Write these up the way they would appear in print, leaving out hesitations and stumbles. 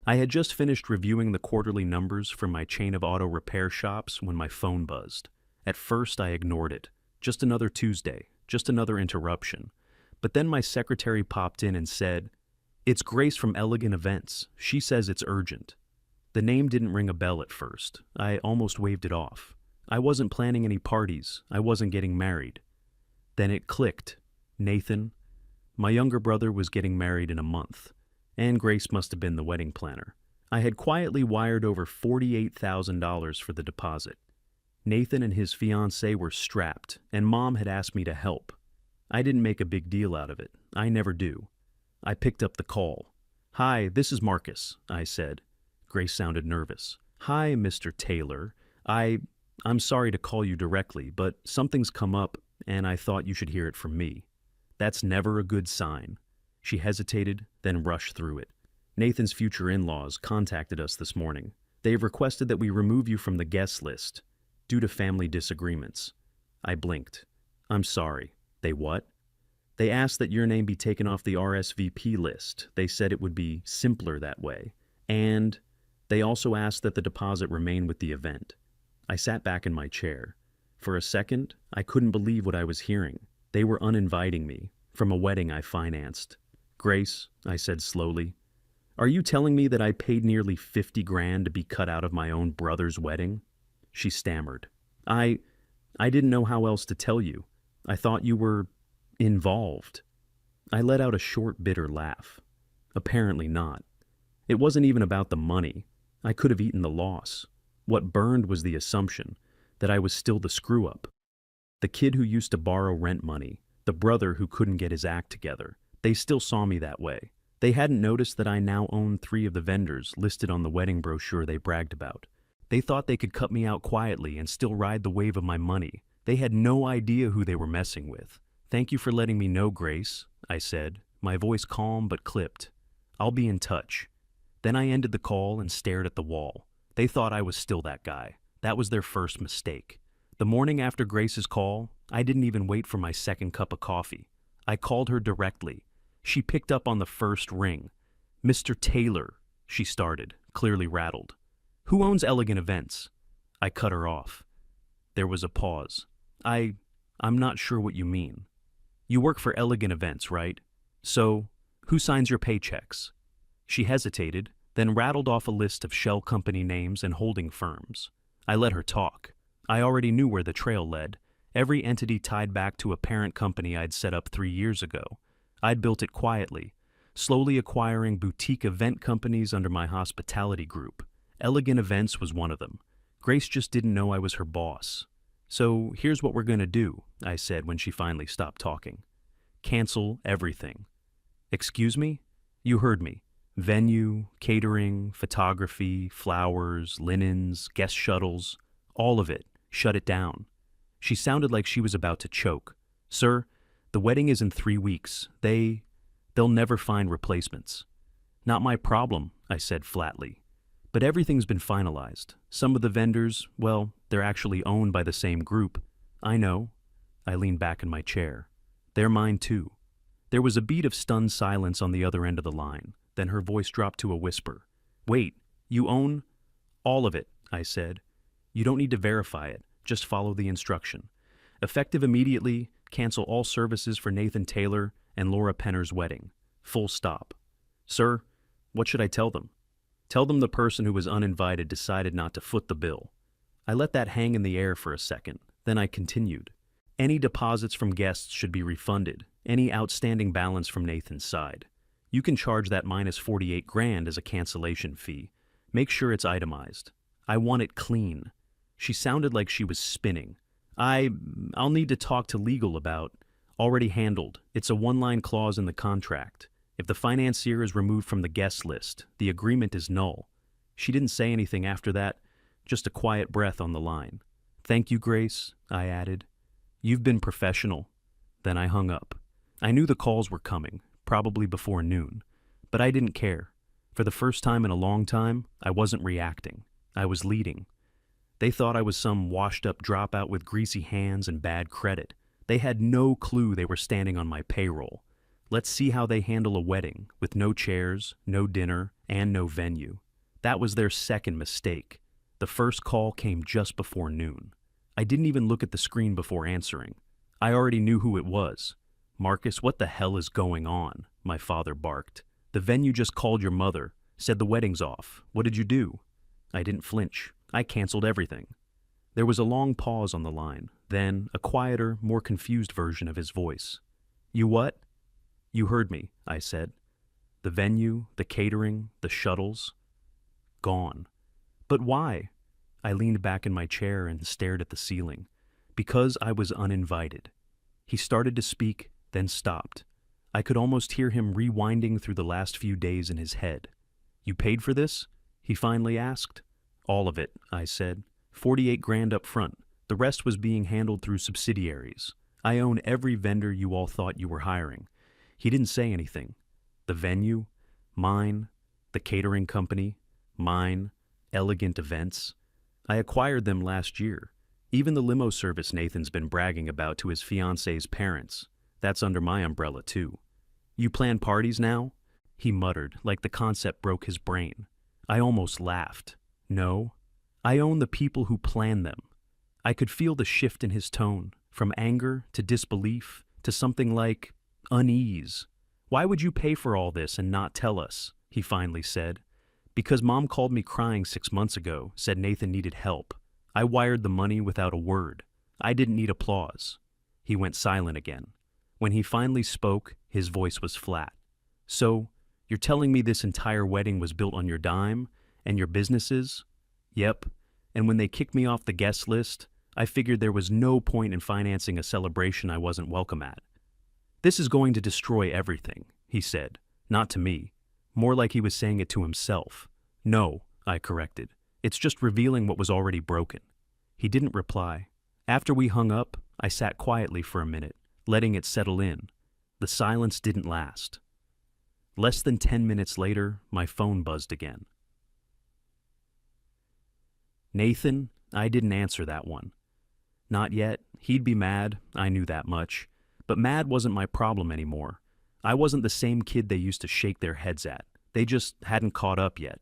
I had just finished reviewing the quarterly numbers for my chain of auto repair shops when my phone buzzed. At first, I ignored it. Just another Tuesday, just another interruption. But then my secretary popped in and said, "It's Grace from Elegant Events. She says it's urgent." The name didn't ring a bell at first. I almost waved it off. I wasn't planning any parties. I wasn't getting married. Then it clicked. Nathan. My younger brother was getting married in a month, and Grace must have been the wedding planner. I had quietly wired over $48,000 for the deposit. Nathan and his fiancée were strapped, and Mom had asked me to help. I didn't make a big deal out of it. I never do. I picked up the call. "Hi, this is Marcus," I said. Grace sounded nervous. "Hi, Mr. Taylor. I'm sorry to call you directly, but something's come up, and I thought you should hear it from me." That's never a good sign. She hesitated, then rushed through it. "Nathan's future in-laws contacted us this morning. They've requested that we remove you from the guest list due to family disagreements." I blinked. "I'm sorry. They what?" "They asked that your name be taken off the RSVP list. They said it would be simpler that way. And they also asked that the deposit remain with the event." I sat back in my chair. For a second, I couldn't believe what I was hearing. They were uninviting me from a wedding I financed. "Grace," I said slowly, "are you telling me that I paid nearly 50 grand to be cut out of my own brother's wedding?" She stammered. I didn't know how else to tell you. I thought you were involved." I let out a short, bitter laugh. Apparently not. It wasn't even about the money. I could have eaten the loss. What burned was the assumption that I was still the screw-up. The kid who used to borrow rent money, the brother who couldn't get his act together. They still saw me that way. They hadn't noticed that I now own 3 of the vendors listed on the wedding brochure they bragged about. They thought they could cut me out quietly and still ride the wave of my money. They had no idea who they were messing with. "Thank you for letting me know, Grace," I said, my voice calm but clipped. "I'll be in touch." Then I ended the call and stared at the wall. They thought I was still that guy. That was their first mistake. The morning after Grace's call, I didn't even wait for my second cup of coffee. I called her directly. She picked up on the first ring. "Mr. Taylor," she started, clearly rattled. "Who owns Elegant Events?" I cut her off. There was a pause. I'm not sure what you mean. "You work for Elegant Events, right? So, who signs your paychecks?" She hesitated, then rattled off a list of shell company names and holding firms. I let her talk. I already knew where the trail led. Every entity tied back to a parent company I'd set up 3 years ago. I'd built it quietly, slowly acquiring boutique event companies under my hospitality group. Elegant Events was one of them. Grace just didn't know I was her boss. "So here's what we're going to do," I said when she finally stopped talking. "Cancel everything." "Excuse me?" "You heard me. Venue, catering, photography, flowers, linens, guest shuttles, all of it. Shut it down." She sounded like she was about to choke. "Sir, the wedding is in 3 weeks. They'll never find replacements." "Not my problem," I said flatly. "But everything's been finalized. Some of the vendors, well, they're actually owned by the same group." "I know." I leaned back in my chair. "They're mine too." There was a beat of stunned silence on the other end of the line. Then her voice dropped to a whisper. "Wait, you own?" "All of it," I said. "You don't need to verify it. Just follow the instruction. Effective immediately, cancel all services for Nathan Taylor and Laura Penner's wedding. Full stop." "Sir, what should I tell them?" "Tell them the person who was uninvited decided not to foot the bill." I let that hang in the air for a second. Then I continued. "Any deposits from guests should be refunded. Any outstanding balance from Nathan's side. You can charge that minus 48 grand as a cancellation fee. Make sure it's itemized. I want it clean." She sounded like she was spinning. I'll need to talk to legal about." "Already handled. It's a one-line clause in the contract. If the financier is removed from the guest list, the agreement is null." She didn't say anything after that, just a quiet breath on the line. "Thank you, Grace," I added. "You've been professional." Then I hung up. I knew the calls were coming, probably before noon, but I didn't care. For the first time in a long time, I wasn't reacting. I was leading. They thought I was some washed-up dropout with greasy hands and bad credit. They had no clue they were standing on my payroll. Let's see how they handle a wedding with no chairs, no dinner, and no venue. That was their second mistake. The first call came just before noon. I didn't even look at the screen before answering. I already knew who it was. "Marcus, what the hell is going on?" my father barked. "The venue just called your mother, said the wedding's off. What did you do?" I didn't flinch. I canceled everything. There was a long pause on the line, then a quieter, more confused version of his voice. "You what?" "You heard me," I said. "The venue, the catering, the shuttles, gone." "But why?" I leaned back in my chair and stared at the ceiling. "Because I was uninvited." He started to speak, then stopped. I could almost hear him rewinding through the last few days in his head. "You paid for this?" he finally asked. "All of it," I said. 48 grand up front. The rest was being handled through subsidiaries. I own every vendor you all thought you were hiring." He didn't say anything. "The venue? Mine. The catering company? Mine. Elegant Events. I acquired them last year. Even the limo service Nathan's been bragging about to his fiance's parents. That's under my umbrella, too." "You plan parties now?" he muttered, like the concept broke his brain. I almost laughed. "No. I own the people who plan them." I could feel the shift in his tone, from anger to disbelief to something like unease. "Why would you pay for all this and not tell us?" he finally said. "Because Mom called me crying 6 months ago, said Nathan needed help. I wired the money without a word. I didn't need applause." He went silent again. When he finally spoke, his voice was flat. "So, you're telling me this entire wedding was built on your dime and your businesses?" "Yep. And when they kicked me off the guest list, I figured there was no point in financing a celebration I wasn't welcome at." "This is going to destroy everything," he said. Not to me. More like he was saying it to himself. "No," I corrected. "It's just revealing what was already broken." He didn't reply. After we hung up, I sat quietly for a minute, letting it settle in. The silence didn't last. Less than 10 minutes later, my phone buzzed again. "Nathan?" I didn't answer that one. Not yet. He'd be mad, I knew that much. But mad wasn't my problem anymore. I wasn't the same kid they used to shake their heads at. They just hadn't caught up yet.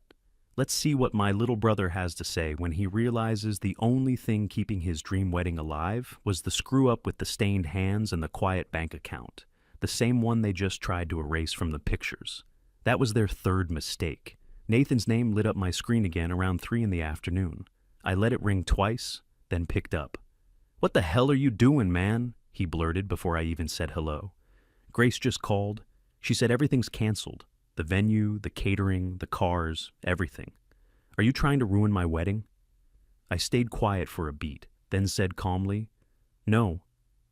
Let's see what my little brother has to say when he realizes the only thing keeping his dream wedding alive was the screw-up with the stained hands and the quiet bank account, the same one they just tried to erase from the pictures. That was their third mistake. Nathan's name lit up my screen again around 3 in the afternoon. I let it ring twice, then picked up. "What the hell are you doing, man?" he blurted before I even said hello. "Grace just called. She said everything's canceled. The venue, the catering, the cars, everything. Are you trying to ruin my wedding?" I stayed quiet for a beat, then said calmly, "No,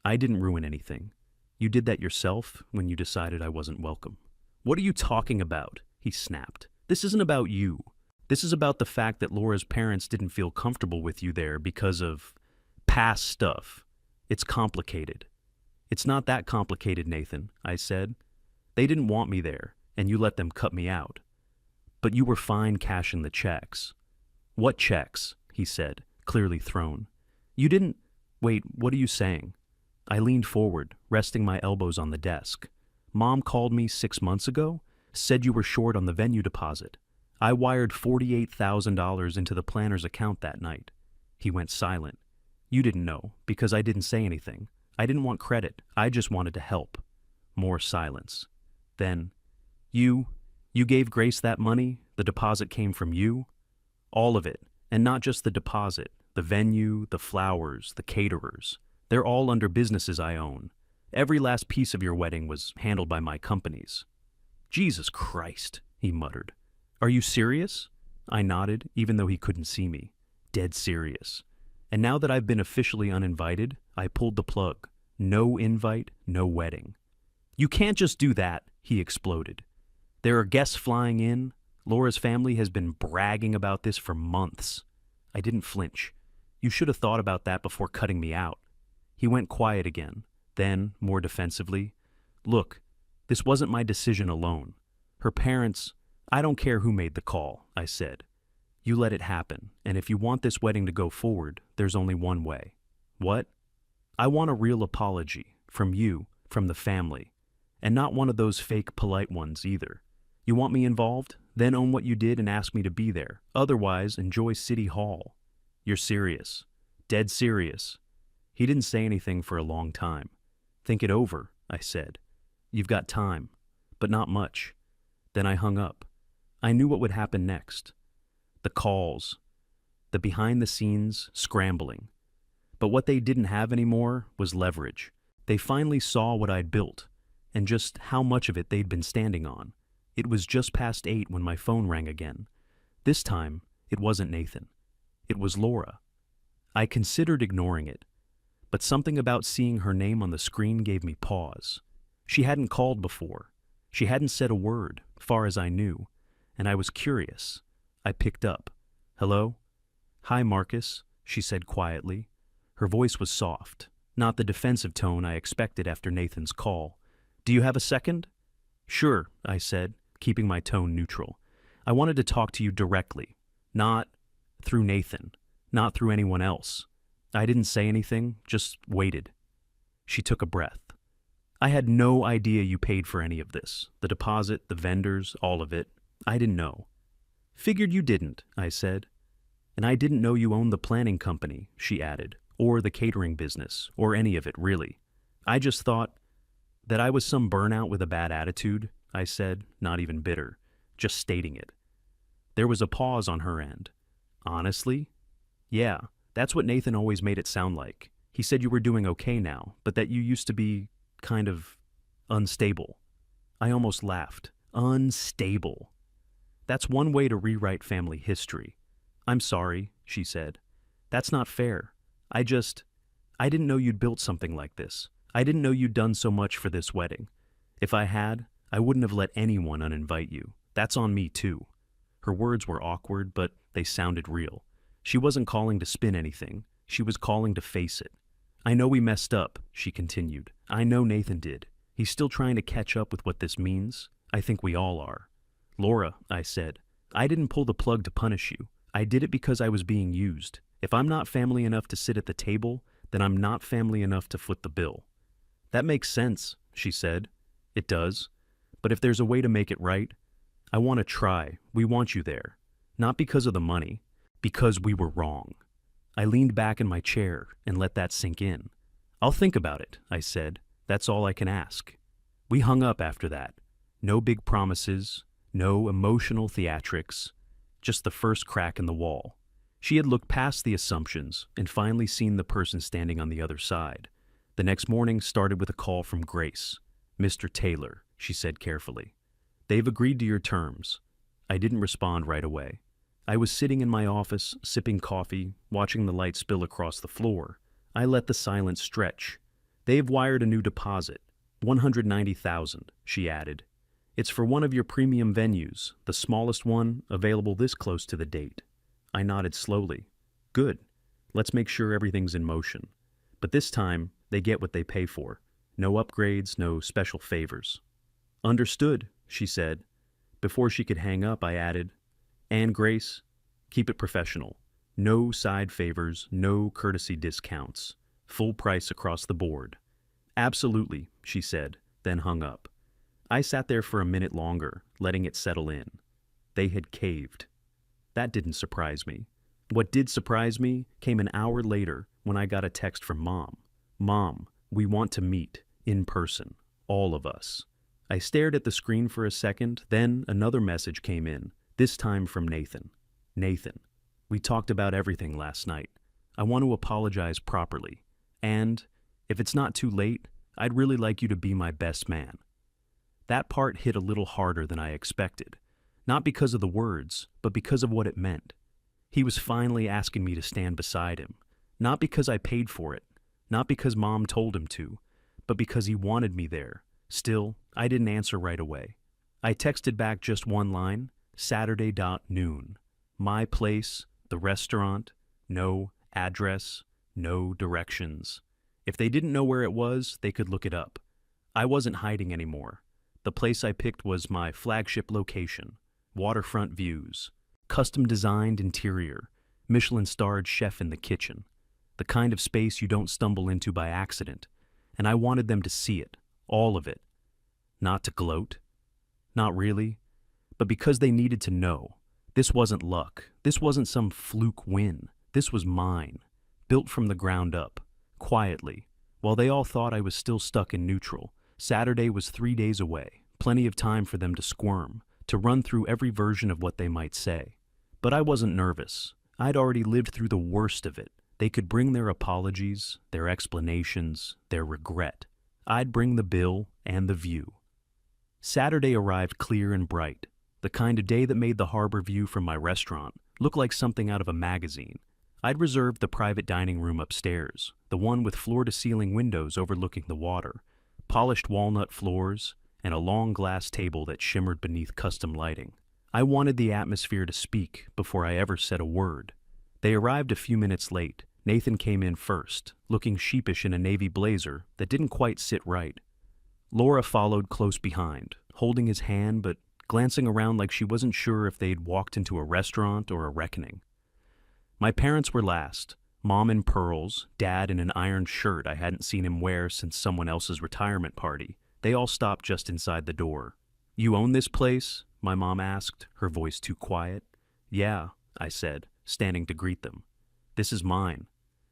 I didn't ruin anything. You did that yourself when you decided I wasn't welcome." "What are you talking about?" he snapped. "This isn't about you. This is about the fact that Laura's parents didn't feel comfortable with you there because of past stuff. It's complicated." "It's not that complicated, Nathan," I said. "They didn't want me there, and you let them cut me out. But you were fine cashing the checks." "What checks?" he said, clearly thrown. "You didn't—" "Wait, what are you saying?" I leaned forward, resting my elbows on the desk. "Mom called me 6 months ago, said you were short on the venue deposit. I wired $48,000 into the planner's account that night." He went silent. "You didn't know, because I didn't say anything. I didn't want credit. I just wanted to help." More silence. Then, You gave Grace that money? The deposit came from you?" "All of it, and not just the deposit. The venue, the flowers, the caterers. They're all under businesses I own. Every last piece of your wedding was handled by my companies." "Jesus Christ," he muttered. "Are you serious?" I nodded, even though he couldn't see me. Dead serious. And now that I've been officially uninvited, I pulled the plug. No invite, no wedding. "You can't just do that," he exploded. "There are guests flying in. Laura's family has been bragging about this for months." I didn't flinch. "You should have thought about that before cutting me out." He went quiet again. Then, more defensively, "Look, this wasn't my decision alone. Her parents— I don't care who made the call," I said. "You let it happen, and if you want this wedding to go forward, there's only one way." "What?" "I want a real apology, from you, from the family. And not one of those fake polite ones either. You want me involved? Then own what you did and ask me to be there. Otherwise, enjoy City Hall. You're serious. Dead serious. He didn't say anything for a long time. Think it over, I said. You've got time, but not much. Then I hung up. I knew what would happen next. The calls, the behind-the-scenes scrambling. But what they didn't have anymore was leverage. They finally saw what I'd built, and just how much of it they'd been standing on. It was just past 8 when my phone rang again. This time, it wasn't Nathan. It was Laura. I considered ignoring it, but something about seeing her name on the screen gave me pause. She hadn't called before. She hadn't said a word, far as I knew, and I was curious. I picked up. Hello? Hi, Marcus, she said quietly. Her voice was soft, not the defensive tone I expected after Nathan's call. Do you have a second? Sure, I said, keeping my tone neutral. I wanted to talk to you directly, not through Nathan, not through anyone else. I didn't say anything, just waited. She took a breath. I had no idea you paid for any of this. The deposit, the vendors, all of it. I didn't know. Figured you didn't, I said. And I didn't know you owned the planning company, she added, or the catering business, or any of it, really. I just thought that I was some burnout with a bad attitude, I said, not even bitter, just stating it. There was a pause on her end. Honestly? Yeah, that's what Nathan always made it sound like. He said you were doing okay now, but that you used to be kind of unstable. I almost laughed. Unstable. That's one way to rewrite family history. I'm sorry, she said. That's not fair. I didn't know you'd built something like this. I didn't know you'd done so much for this wedding. If I had, I wouldn't have let anyone uninvite you. That's on me too. Her words were awkward, but they sounded real. She wasn't calling to spin anything. She was calling to face it. I know we messed up, she continued. I know Nathan did. He's still trying to catch up with what this means. I think we all are. Laura, I said, I didn't pull the plug to punish you. I did it because I was being used. If I'm not family enough to sit at the table, then I'm not family enough to foot the bill. That makes sense, she said. It does. But if there's a way to make it right, I want to try. We want you there. Not because of the money, because we were wrong. I leaned back in my chair and let that sink in. I'll think about it, I said. That's all I can ask. We hung up after that. No big promises, no emotional theatrics, just the first crack in the wall. She had looked past the assumptions and finally seen the person standing on the other side. The next morning started with a call from Grace. Mr. Taylor, she said carefully. They've agreed to your terms. I didn't respond right away. I was sitting in my office, sipping coffee, watching the light spill across the floor. I let the silence stretch. They've wired a new deposit, $190,000, she added. It's for one of your premium venues, the smallest one available this close to the date. I nodded slowly. Good. Let's make sure everything's in motion. But this time, they get what they pay for. No upgrades, no special favors. Understood, she said. Before she could hang up, I added, and Grace, keep it professional. No side favors, no courtesy discounts. Full price across the board. Absolutely, she said, then hung up. I sat there for a minute longer, letting it settle in. They had caved. That didn't surprise me. What did surprise me came an hour later when I got a text from Mom. Mom, we want to meet, in person, all of us. I stared at the screen for a second, then another message came in, this time from Nathan. Nathan, we talked about everything last night. I want to apologize properly. And, if it's not too late, I'd really like you to be my best man. That part hit a little harder than I expected. Not because of the words, but because of what it meant. He was finally asking me to stand beside him. Not because I paid for it. Not because Mom told him to. But because he wanted me there. Still, I didn't answer right away. I texted back just one line, Saturday.noon. My place, the restaurant, no address, no directions. If they didn't know where it was, they could look it up. I wasn't hiding anymore. The place I picked was my flagship location. Waterfront views, custom-designed interior, Michelin-starred chef in the kitchen, the kind of space you don't stumble into by accident, and I wanted them to see it, all of it. Not to gloat. Not really. but because they needed to know. This wasn't luck. This wasn't some fluke win. This was mine, built from the ground up, quietly. While they all thought I was still stuck in neutral, Saturday was 3 days away, plenty of time for them to squirm, to run through every version of what they might say. But I wasn't nervous. I'd already lived through the worst of it. They could bring their apologies, their explanations, their regret. I'd bring the bill and the view. Saturday arrived clear and bright, the kind of day that made the harbor view from my restaurant look like something out of a magazine. I'd reserved the private dining room upstairs, the one with floor-to-ceiling windows overlooking the water, polished walnut floors, and a long glass table that shimmered beneath custom lighting. I wanted the atmosphere to speak before I ever said a word. They arrived a few minutes late. Nathan came in first, looking sheepish in a navy blazer that didn't quite sit right. Laura followed close behind, holding his hand but glancing around like she wasn't sure if they'd walked into a restaurant or a reckoning. My parents were last, Mom in pearls, Dad in an ironed shirt I hadn't seen him wear since someone else's retirement party. They all stopped just inside the door. "You own this place?" my mom asked, her voice too quiet. "Yeah," I said, standing to greet them. "This is mine."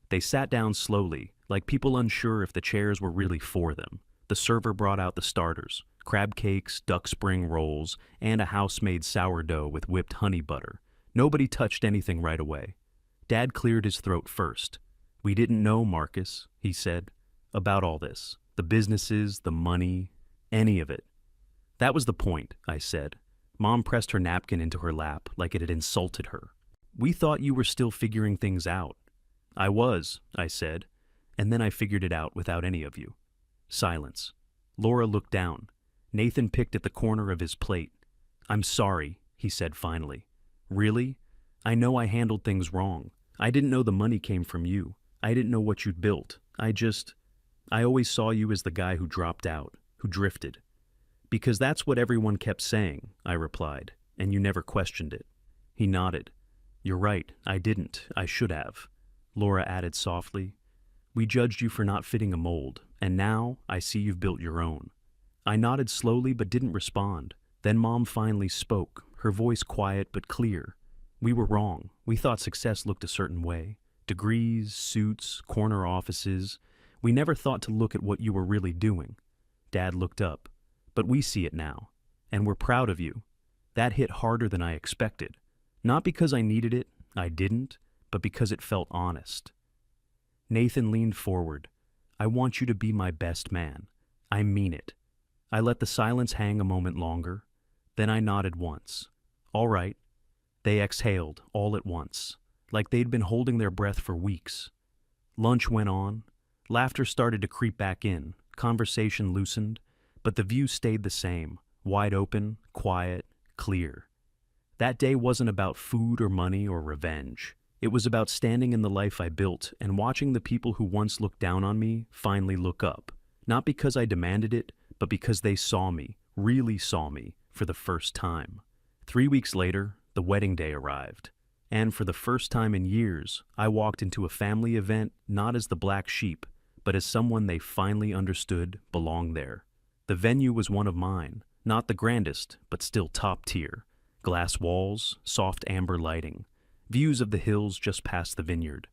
They sat down slowly, like people unsure if the chairs were really for them. The server brought out the starters, crab cakes, duck spring rolls, and a house-made sourdough with whipped honey butter. Nobody touched anything right away. Dad cleared his throat first. "We didn't know, Marcus," he said, "about all this. The businesses, the money, any of it." "That was the point," I said. Mom pressed her napkin into her lap like it had insulted her. "We thought you were still figuring things out." "I was," I said, "and then I figured it out without any of you." Silence. Laura looked down. Nathan picked at the corner of his plate. "I'm sorry," he said finally. "Really? I know I handled things wrong. I didn't know the money came from you. I didn't know what you'd built. I always saw you as the guy who dropped out, who drifted." "Because that's what everyone kept saying," I replied, "and you never questioned it." He nodded. "You're right, I didn't. I should have." Laura added softly, "We judged you for not fitting a mold, and now I see you've built your own." I nodded slowly but didn't respond. Then Mom finally spoke, her voice quiet but clear. "We were wrong. We thought success looked a certain way. Degrees, suits, corner offices. We never thought to look at what you were really doing." Dad looked up. "But we see it now, and we're proud of you." That hit harder than I expected. Not because I needed it, I didn't, but because it felt honest. Nathan leaned forward. "I want you to be my best man. I mean it." I let the silence hang a moment longer. Then I nodded once. "All right." They exhaled, all at once, like they'd been holding their breath for weeks. Lunch went on. Laughter started to creep back in. Conversation loosened. But the view stayed the same, wide open, quiet, clear. That day wasn't about food or money or revenge. It was about standing in the life I built and watching the people who once looked down on me finally look up. Not because I demanded it, but because they saw me, really saw me, for the first time. 3 weeks later, the wedding day arrived. And for the first time in years, I walked into a family event not as the black sheep, but as someone they finally understood belonged there. The venue was one of mine, not the grandest, but still top tier. Glass walls, soft amber lighting, views of the hills just past the vineyard.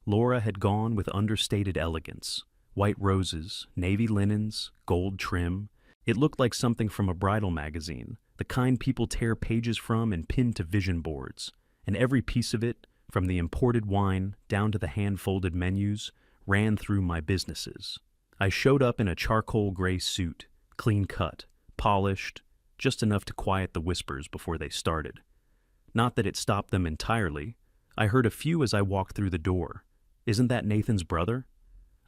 Laura had gone with understated elegance. White roses, navy linens, gold trim. It looked like something from a bridal magazine, the kind people tear pages from and pin to vision boards. And every piece of it, from the imported wine down to the hand-folded menus, ran through my businesses. I showed up in a charcoal gray suit, clean cut, polished, just enough to quiet the whispers before they started. Not that it stopped them entirely. I heard a few as I walked through the door. "Isn't that Nathan's brother?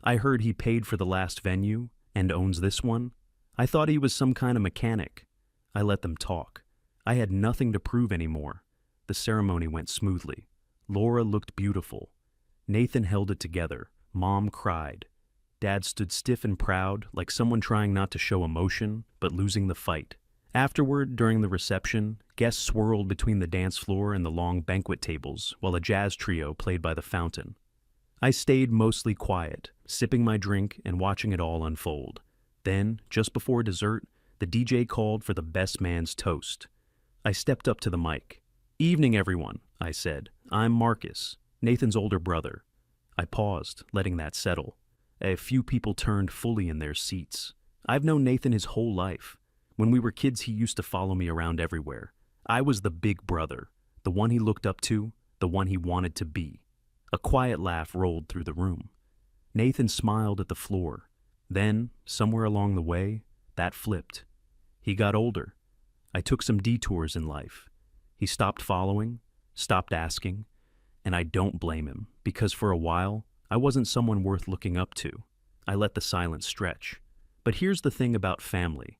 I heard he paid for the last venue and owns this one. I thought he was some kind of mechanic." I let them talk. I had nothing to prove anymore. The ceremony went smoothly. Laura looked beautiful. Nathan held it together. Mom cried. Dad stood stiff and proud, like someone trying not to show emotion, but losing the fight. Afterward, during the reception, guests swirled between the dance floor and the long banquet tables while a jazz trio played by the fountain. I stayed mostly quiet, sipping my drink and watching it all unfold. Then, just before dessert, the DJ called for the best man's toast. I stepped up to the mic. "Evening, everyone," I said. "I'm Marcus, Nathan's older brother." I paused, letting that settle. A few people turned fully in their seats. I've known Nathan his whole life. When we were kids, he used to follow me around everywhere. I was the big brother, the one he looked up to, the one he wanted to be. A quiet laugh rolled through the room. Nathan smiled at the floor. Then, somewhere along the way, that flipped. He got older. I took some detours in life. He stopped following, stopped asking, and I don't blame him, because for a while, I wasn't someone worth looking up to. I let the silence stretch. But here's the thing about family.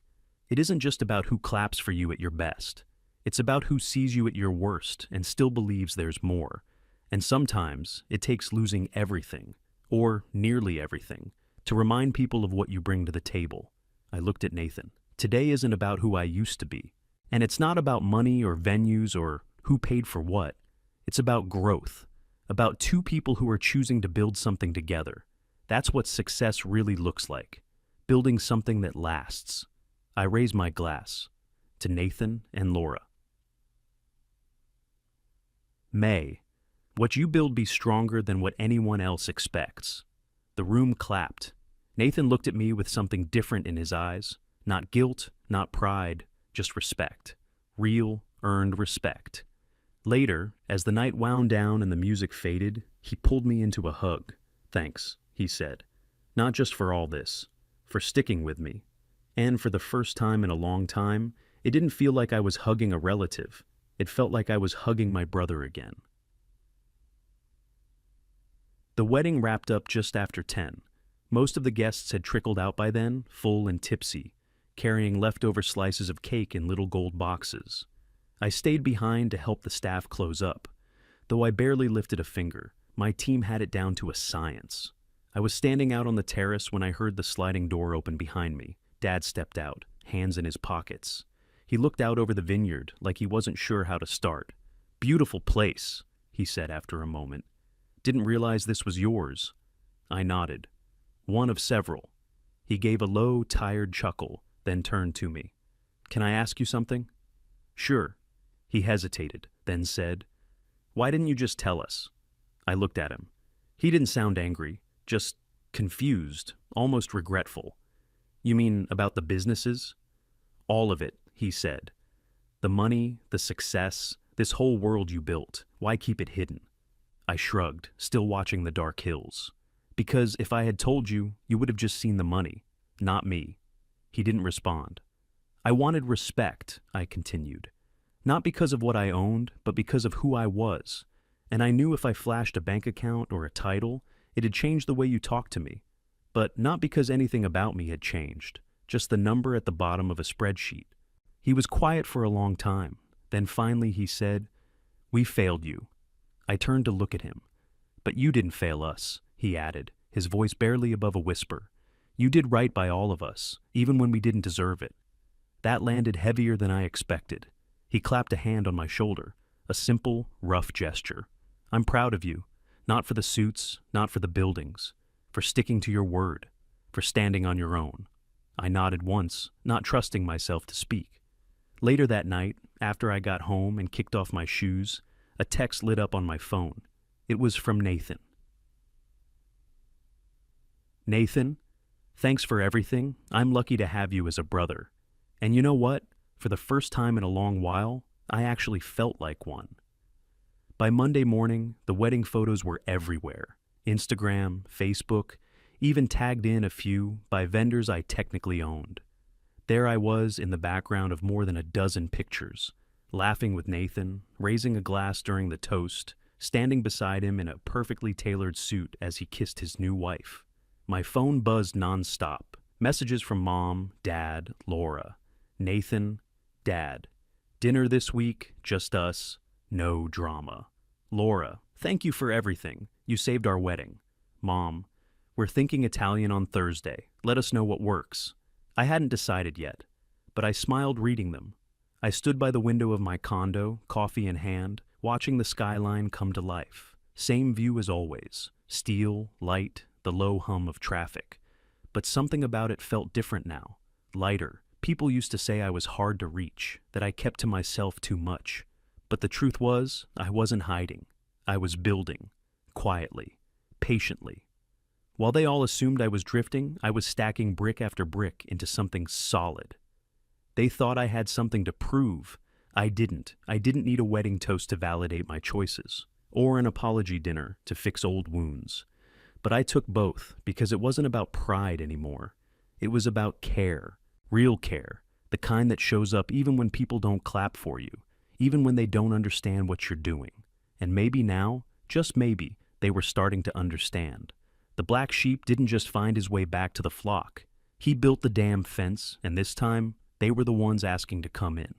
It isn't just about who claps for you at your best. It's about who sees you at your worst and still believes there's more. And sometimes it takes losing everything, or nearly everything, to remind people of what you bring to the table. I looked at Nathan. Today isn't about who I used to be. And it's not about money or venues or who paid for what. It's about growth. About two people who are choosing to build something together. That's what success really looks like. Building something that lasts. I raise my glass. To Nathan and Laura. May. What you build be stronger than what anyone else expects. The room clapped. Nathan looked at me with something different in his eyes. Not guilt, not pride, just respect. Real, earned respect. Later, as the night wound down and the music faded, he pulled me into a hug. "Thanks," he said. "Not just for all this, for sticking with me. And for the first time in a long time, it didn't feel like I was hugging a relative. It felt like I was hugging my brother again." The wedding wrapped up just after 10. Most of the guests had trickled out by then, full and tipsy, carrying leftover slices of cake in little gold boxes. I stayed behind to help the staff close up. Though I barely lifted a finger, my team had it down to a science. I was standing out on the terrace when I heard the sliding door open behind me. Dad stepped out, hands in his pockets. He looked out over the vineyard like he wasn't sure how to start. "Beautiful place," he said after a moment. "Didn't realize this was yours." I nodded. "One of several." He gave a low, tired chuckle, then turned to me. "Can I ask you something?" "Sure." He hesitated, then said, "Why didn't you just tell us?" I looked at him. He didn't sound angry, just confused, almost regretful. "You mean about the businesses?" "All of it," he said. "The money, the success, this whole world you built. Why keep it hidden?" I shrugged, still watching the dark hills. "Because if I had told you, you would have just seen the money, not me." He didn't respond. "I wanted respect," I continued. "Not because of what I owned, but because of who I was. And I knew if I flashed a bank account or a title, it'd change the way you talked to me. But not because anything about me had changed, just the number at the bottom of a spreadsheet." He was quiet for a long time. Then finally he said, "We failed you." I turned to look at him. "But you didn't fail us," he added, his voice barely above a whisper. "You did right by all of us, even when we didn't deserve it." That landed heavier than I expected. He clapped a hand on my shoulder, a simple, rough gesture. "I'm proud of you, not for the suits, not for the buildings, for sticking to your word, for standing on your own." I nodded once, not trusting myself to speak. Later that night, after I got home and kicked off my shoes, a text lit up on my phone. It was from Nathan. "Nathan, thanks for everything. I'm lucky to have you as a brother. And you know what? For the first time in a long while, I actually felt like one." By Monday morning, the wedding photos were everywhere. Instagram, Facebook, even tagged in a few by vendors I technically owned. There I was in the background of more than a dozen pictures, laughing with Nathan, raising a glass during the toast, standing beside him in a perfectly tailored suit as he kissed his new wife. My phone buzzed nonstop. Messages from Mom, Dad, Laura. Nathan, Dad. "Dinner this week, just us. No drama." Laura, "Thank you for everything. You saved our wedding." Mom, "We're thinking Italian on Thursday. Let us know what works." I hadn't decided yet, but I smiled reading them. I stood by the window of my condo, coffee in hand, watching the skyline come to life. Same view as always. Steel, light, the low hum of traffic. But something about it felt different now. Lighter, People used to say I was hard to reach, that I kept to myself too much. But the truth was, I wasn't hiding. I was building. Quietly. Patiently. While they all assumed I was drifting, I was stacking brick after brick into something solid. They thought I had something to prove. I didn't. I didn't need a wedding toast to validate my choices, or an apology dinner to fix old wounds. But I took both because it wasn't about pride anymore. It was about care. Real care. The kind that shows up even when people don't clap for you, even when they don't understand what you're doing. And maybe now, just maybe, they were starting to understand. The black sheep didn't just find his way back to the flock. He built the damn fence, and this time, they were the ones asking to come in.